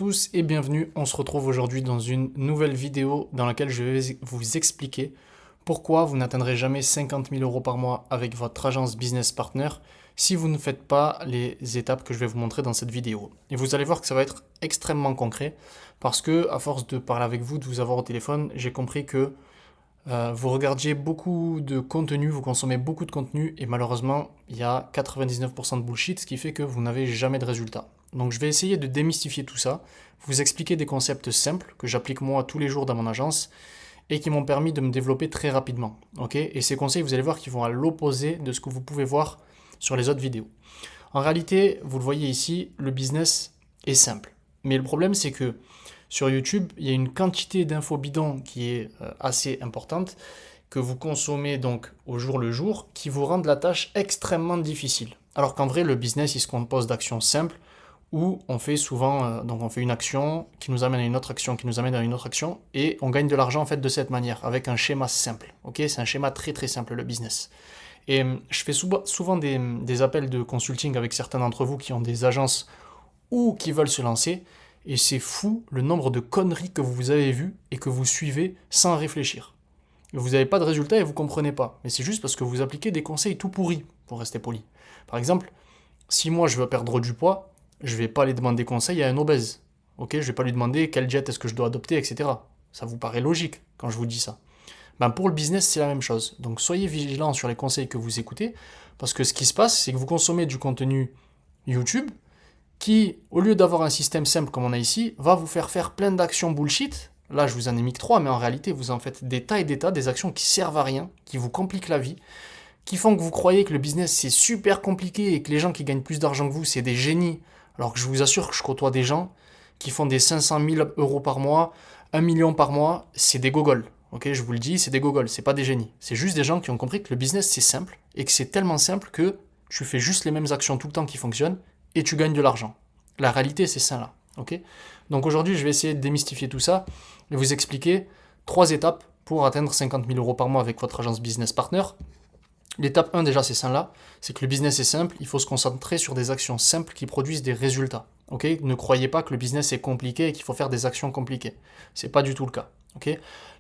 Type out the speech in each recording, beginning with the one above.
Tous et bienvenue, on se retrouve aujourd'hui dans une nouvelle vidéo dans laquelle je vais vous expliquer pourquoi vous n'atteindrez jamais 50 000 euros par mois avec votre agence business partner si vous ne faites pas les étapes que je vais vous montrer dans cette vidéo. Et vous allez voir que ça va être extrêmement concret parce que à force de parler avec vous, de vous avoir au téléphone, j'ai compris que vous regardiez beaucoup de contenu, vous consommez beaucoup de contenu et malheureusement, il y a 99% de bullshit, ce qui fait que vous n'avez jamais de résultat. Donc je vais essayer de démystifier tout ça, vous expliquer des concepts simples que j'applique moi tous les jours dans mon agence et qui m'ont permis de me développer très rapidement. Ok, et ces conseils, vous allez voir qu'ils vont à l'opposé de ce que vous pouvez voir sur les autres vidéos. En réalité, vous le voyez ici, le business est simple. Mais le problème, c'est que sur YouTube, il y a une quantité d'infos bidons qui est assez importante, que vous consommez donc au jour le jour, qui vous rendent la tâche extrêmement difficile. Alors qu'en vrai, le business, il se compose d'actions simples, où on fait souvent, donc on fait une action qui nous amène à une autre action, qui nous amène à une autre action, et on gagne de l'argent en fait de cette manière, avec un schéma simple. Ok, c'est un schéma très très simple le business. Et je fais souvent des appels de consulting avec certains d'entre vous qui ont des agences ou qui veulent se lancer. Et c'est fou le nombre de conneries que vous avez vues et que vous suivez sans réfléchir. Vous n'avez pas de résultat et vous ne comprenez pas. Mais c'est juste parce que vous appliquez des conseils tout pourris, pour rester poli. Par exemple, si moi je veux perdre du poids, je ne vais pas aller demander conseil à un obèse. Ok, je ne vais pas lui demander quelle diète est-ce que je dois adopter, etc. Ça vous paraît logique quand je vous dis ça. Ben pour le business, c'est la même chose. Donc soyez vigilants sur les conseils que vous écoutez, parce que ce qui se passe, c'est que vous consommez du contenu YouTube qui, au lieu d'avoir un système simple comme on a ici, va vous faire plein d'actions bullshit. Là, je vous en ai mis que 3, mais en réalité, vous en faites des tas et des tas, des actions qui servent à rien, qui vous compliquent la vie, qui font que vous croyez que le business c'est super compliqué et que les gens qui gagnent plus d'argent que vous, c'est des génies. Alors que je vous assure que je côtoie des gens qui font des 500 000 euros par mois, 1 million par mois, c'est des gogoles. Ok, je vous le dis, c'est des gogoles, c'est pas des génies. C'est juste des gens qui ont compris que le business c'est simple et que c'est tellement simple que tu fais juste les mêmes actions tout le temps qui fonctionnent et tu gagnes de l'argent. La réalité c'est ça là. Ok. Donc aujourd'hui, je vais essayer de démystifier tout ça et vous expliquer 3 étapes pour atteindre 50 000 euros par mois avec votre agence business partner. L'étape 1 déjà, c'est ça là, c'est que le business est simple, il faut se concentrer sur des actions simples qui produisent des résultats. Ok, ne croyez pas que le business est compliqué et qu'il faut faire des actions compliquées. C'est pas du tout le cas. Ok,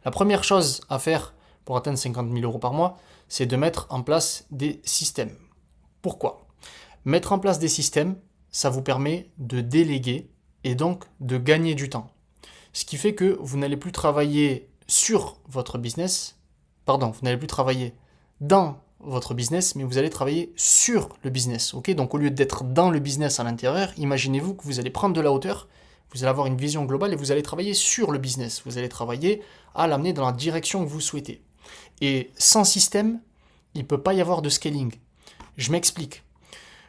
la première chose à faire pour atteindre 50 000 euros par mois, c'est de mettre en place des systèmes. Pourquoi? Mettre en place des systèmes, ça vous permet de déléguer et donc de gagner du temps. Ce qui fait que vous n'allez plus travailler sur votre business, pardon, vous n'allez plus travailler dans votre business, mais vous allez travailler sur le business. Ok, donc au lieu d'être dans le business à l'intérieur, imaginez-vous que vous allez prendre de la hauteur, vous allez avoir une vision globale et vous allez travailler sur le business. Vous allez travailler à l'amener dans la direction que vous souhaitez. Et sans système, il ne peut pas y avoir de scaling. Je m'explique.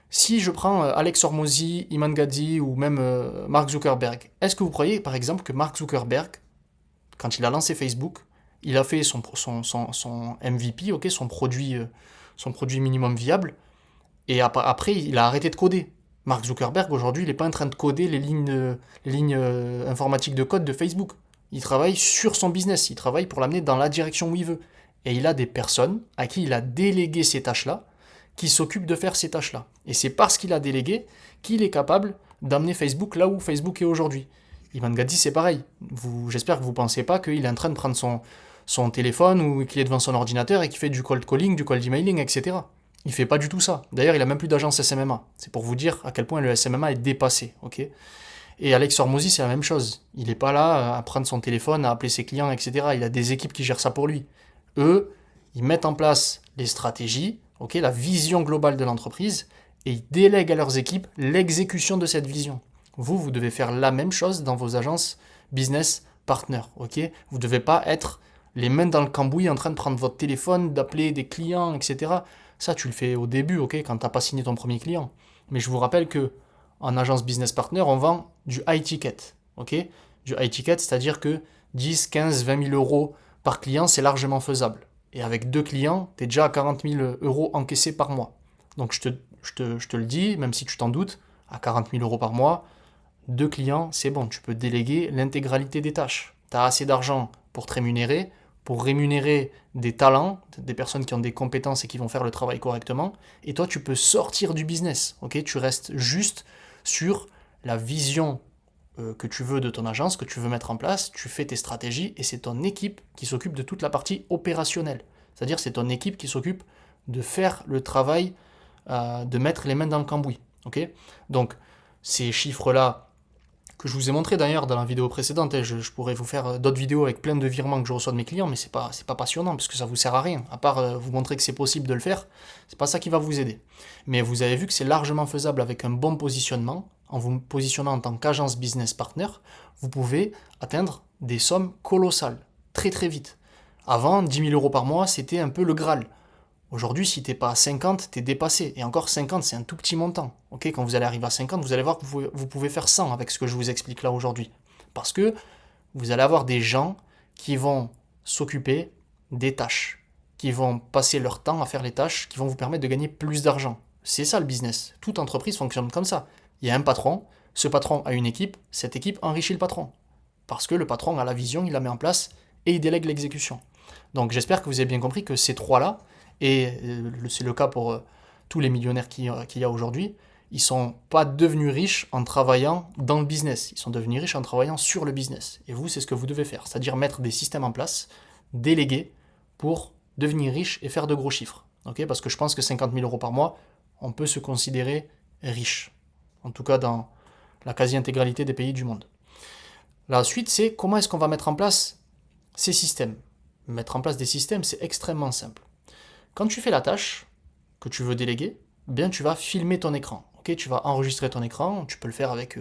Si je prends Alex Hormozy, Iman Gadzhi ou même Mark Zuckerberg, est-ce que vous croyez par exemple que Mark Zuckerberg, quand il a lancé Facebook, il a fait son MVP, ok, son produit minimum viable, et après, il a arrêté de coder. Mark Zuckerberg, aujourd'hui, il n'est pas en train de coder les lignes informatiques de code de Facebook. Il travaille sur son business, il travaille pour l'amener dans la direction où il veut. Et il a des personnes à qui il a délégué ces tâches-là, qui s'occupent de faire ces tâches-là. Et c'est parce qu'il a délégué qu'il est capable d'amener Facebook là où Facebook est aujourd'hui. Iman Gadzhi, c'est pareil. J'espère que vous ne pensez pas qu'il est en train de prendre son téléphone ou qu'il est devant son ordinateur et qu'il fait du cold calling, du cold emailing, etc. Il fait pas du tout ça. D'ailleurs, il a même plus d'agence SMMA. C'est pour vous dire à quel point le SMMA est dépassé, ok. Et Alex Hormozy, c'est la même chose. Il n'est pas là à prendre son téléphone, à appeler ses clients, etc. Il a des équipes qui gèrent ça pour lui. Eux, ils mettent en place les stratégies, ok, la vision globale de l'entreprise, et ils délèguent à leurs équipes l'exécution de cette vision. Vous devez faire la même chose dans vos agences business partner, ok. Vous ne devez pas être les mains dans le cambouis en train de prendre votre téléphone, d'appeler des clients, etc. Ça, tu le fais au début, ok, quand tu n'as pas signé ton premier client. Mais je vous rappelle que en agence business partner, on vend du high ticket, ok. Du high ticket, c'est-à-dire que 10, 15, 20 000 euros par client, c'est largement faisable. Et avec 2 clients, tu es déjà à 40 000 euros encaissés par mois. Donc je te le dis, même si tu t'en doutes, à 40 000 euros par mois, 2 clients, c'est bon, tu peux déléguer l'intégralité des tâches. Tu as assez d'argent pour rémunérer des talents, des personnes qui ont des compétences et qui vont faire le travail correctement. Et toi, tu peux sortir du business. Ok, tu restes juste sur la vision que tu veux de ton agence, que tu veux mettre en place, tu fais tes stratégies et c'est ton équipe qui s'occupe de toute la partie opérationnelle. C'est-à-dire c'est ton équipe qui s'occupe de faire le travail, de mettre les mains dans le cambouis. Okay, donc ces chiffres-là, que je vous ai montré d'ailleurs dans la vidéo précédente, je pourrais vous faire d'autres vidéos avec plein de virements que je reçois de mes clients, mais c'est pas passionnant parce que ça vous sert à rien. À part vous montrer que c'est possible de le faire, c'est pas ça qui va vous aider. Mais vous avez vu que c'est largement faisable avec un bon positionnement. En vous positionnant en tant qu'agence business partner, vous pouvez atteindre des sommes colossales, très très vite. Avant, 10 000 euros par mois, c'était un peu le Graal. Aujourd'hui, si t'es pas à 50, t'es dépassé. Et encore 50, c'est un tout petit montant. Okay, quand vous allez arriver à 50, vous allez voir que vous pouvez faire 100 avec ce que je vous explique là aujourd'hui. Parce que vous allez avoir des gens qui vont s'occuper des tâches, qui vont passer leur temps à faire les tâches, qui vont vous permettre de gagner plus d'argent. C'est ça le business. Toute entreprise fonctionne comme ça. Il y a un patron, ce patron a une équipe, cette équipe enrichit le patron. Parce que le patron a la vision, il la met en place et il délègue l'exécution. Donc j'espère que vous avez bien compris que ces trois-là, et c'est le cas pour tous les millionnaires qu'il y a aujourd'hui, ils ne sont pas devenus riches en travaillant dans le business, ils sont devenus riches en travaillant sur le business. Et vous, c'est ce que vous devez faire, c'est-à-dire mettre des systèmes en place, déléguer pour devenir riche et faire de gros chiffres. Okay, parce que je pense que 50 000 euros par mois, on peut se considérer riche, en tout cas dans la quasi-intégralité des pays du monde. La suite, c'est comment est-ce qu'on va mettre en place ces systèmes. Mettre en place des systèmes, c'est extrêmement simple. Quand tu fais la tâche que tu veux déléguer, bien tu vas filmer ton écran. Okay, tu vas enregistrer ton écran, tu peux le faire avec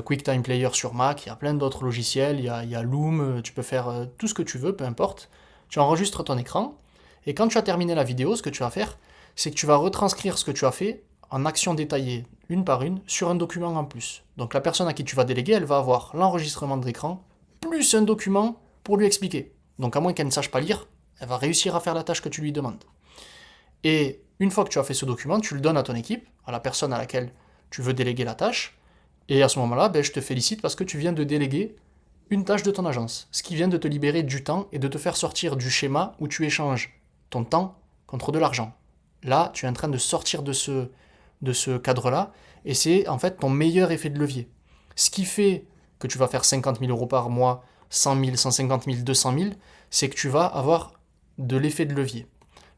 QuickTime Player sur Mac, il y a plein d'autres logiciels, il y a Loom, tu peux faire tout ce que tu veux, peu importe. Tu enregistres ton écran, et quand tu as terminé la vidéo, ce que tu vas faire, c'est que tu vas retranscrire ce que tu as fait en actions détaillées, une par une, sur un document en plus. Donc la personne à qui tu vas déléguer, elle va avoir l'enregistrement de l'écran, plus un document pour lui expliquer. Donc à moins qu'elle ne sache pas lire, elle va réussir à faire la tâche que tu lui demandes. Et une fois que tu as fait ce document, tu le donnes à ton équipe, à la personne à laquelle tu veux déléguer la tâche, et à ce moment-là, je te félicite parce que tu viens de déléguer une tâche de ton agence, ce qui vient de te libérer du temps et de te faire sortir du schéma où tu échanges ton temps contre de l'argent. Là, tu es en train de sortir de ce cadre-là, et c'est en fait ton meilleur effet de levier. Ce qui fait que tu vas faire 50 000 euros par mois, 100 000, 150 000, 200 000, c'est que tu vas avoir de l'effet de levier.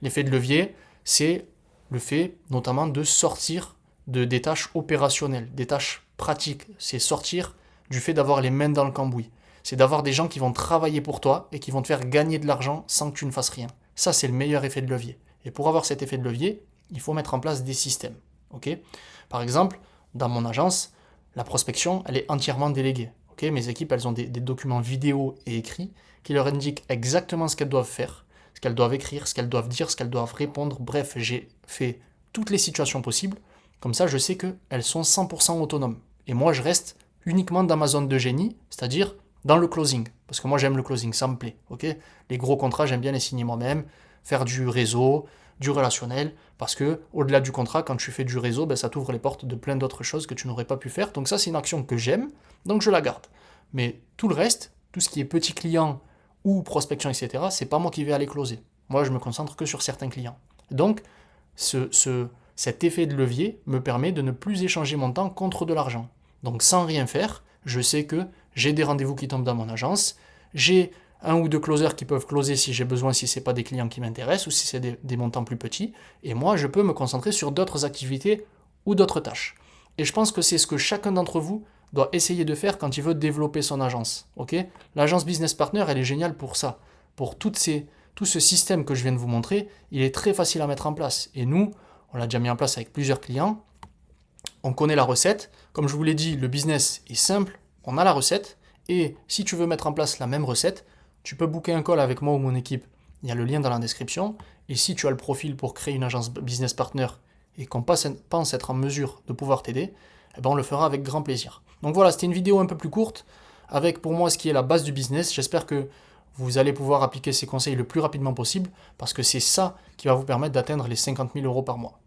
L'effet de levier, c'est le fait notamment de sortir des tâches opérationnelles, des tâches pratiques. C'est sortir du fait d'avoir les mains dans le cambouis. C'est d'avoir des gens qui vont travailler pour toi et qui vont te faire gagner de l'argent sans que tu ne fasses rien. Ça, c'est le meilleur effet de levier. Et pour avoir cet effet de levier, il faut mettre en place des systèmes. Okay, par exemple, dans mon agence, la prospection, elle est entièrement déléguée. Okay, mes équipes, elles ont des documents vidéo et écrits qui leur indiquent exactement ce qu'elles doivent faire, ce qu'elles doivent écrire, ce qu'elles doivent dire, ce qu'elles doivent répondre. Bref, j'ai fait toutes les situations possibles. Comme ça, je sais qu'elles sont 100% autonomes. Et moi, je reste uniquement dans ma zone de génie, c'est-à-dire dans le closing. Parce que moi, j'aime le closing, ça me plaît. Okay, les gros contrats, j'aime bien les signer moi-même, faire du réseau, du relationnel, parce que au-delà du contrat, quand tu fais du réseau, ça t'ouvre les portes de plein d'autres choses que tu n'aurais pas pu faire. Donc ça, c'est une action que j'aime, donc je la garde. Mais tout le reste, tout ce qui est petit client ou prospection, etc., c'est pas moi qui vais aller closer. Moi, je me concentre que sur certains clients. Donc, cet effet de levier me permet de ne plus échanger mon temps contre de l'argent. Donc, sans rien faire, je sais que j'ai des rendez-vous qui tombent dans mon agence, j'ai un ou deux closers qui peuvent closer si j'ai besoin, si ce n'est pas des clients qui m'intéressent ou si c'est des montants plus petits. Et moi, je peux me concentrer sur d'autres activités ou d'autres tâches. Et je pense que c'est ce que chacun d'entre vous doit essayer de faire quand il veut développer son agence. Okay, l'agence Business Partner, elle est géniale pour ça. Pour tout ce système que je viens de vous montrer, il est très facile à mettre en place. Et nous, on l'a déjà mis en place avec plusieurs clients. On connaît la recette. Comme je vous l'ai dit, le business est simple. On a la recette. Et si tu veux mettre en place la même recette, tu peux booker un call avec moi ou mon équipe. Il y a le lien dans la description. Et si tu as le profil pour créer une agence Business Partner et qu'on pense être en mesure de pouvoir t'aider, on le fera avec grand plaisir. Donc voilà, c'était une vidéo un peu plus courte avec pour moi ce qui est la base du business. J'espère que vous allez pouvoir appliquer ces conseils le plus rapidement possible parce que c'est ça qui va vous permettre d'atteindre les 50 000 euros par mois.